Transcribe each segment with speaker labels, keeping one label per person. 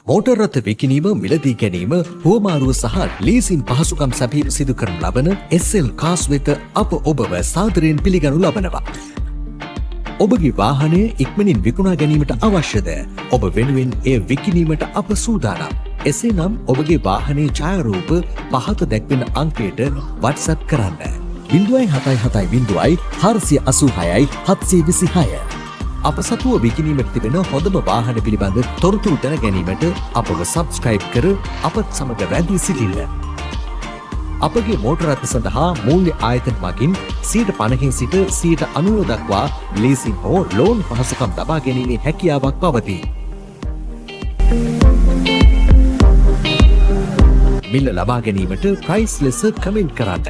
Speaker 1: Motor රථ විකිණීම, මිලදී ගැනීම, හුවමාරුව සහ ලීසින් පහසුකම් සැපීම සිදු කරනු ලබන SL කාස් වෙත අප ඔබව සාදරයෙන් පිළිගනු ලබනවා. ඔබගේ වාහනය ඉක්මනින් විකුණා ගැනීමට අවශ්‍යද? ඔබ වෙනුවෙන් එය විකිණීමට අප සූදානම්. එසේනම් ඔබගේ වාහනයේ ඡායාරූප පහත දැක්වෙන අංකයට WhatsApp කරන්න. 0770 486 726. අප සතුව විකිණීමට තිබෙන හොඳම වාහන පිළිබඳ තොරතුරු දැන ගැනීමට අපව සබ්ස්ක්‍රයිබ් කර අපත් සමග රැඳී සිටින්න. අපගේ මෝටර රථ සඳහා මූල්‍ය ආයතන මගින් 50% සිට 90% දක්වා ලීසින් හෝ ලෝන් පහසුකම් ලබා ගැනීමේ හැකියාවක් පවතී. මිල ලබා ගැනීමට ප්‍රයිස් ලෙස කමෙන්ට් කරන්න.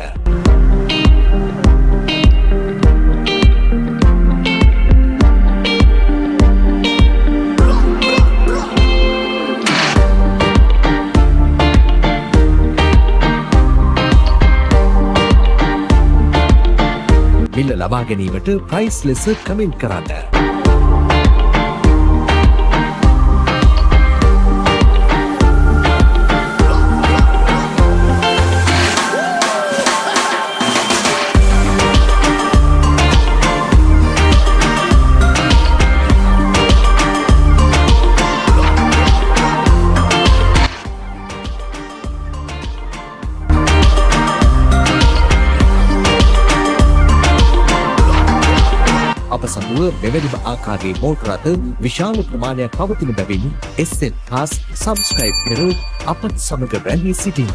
Speaker 1: මිල ලබා ගැනීමට ප්‍රයිස් ලෙස කමෙන්ට් කරන්න. අප සතුව මෙවැනිම ආකාරයේ මෝටර රථ විශාල ප්‍රමාණයක් පවතින බැවින් SL කාස් සබ්ස්ක්‍රයිබ් කර අපත් සමග රැඳී සිටින්න.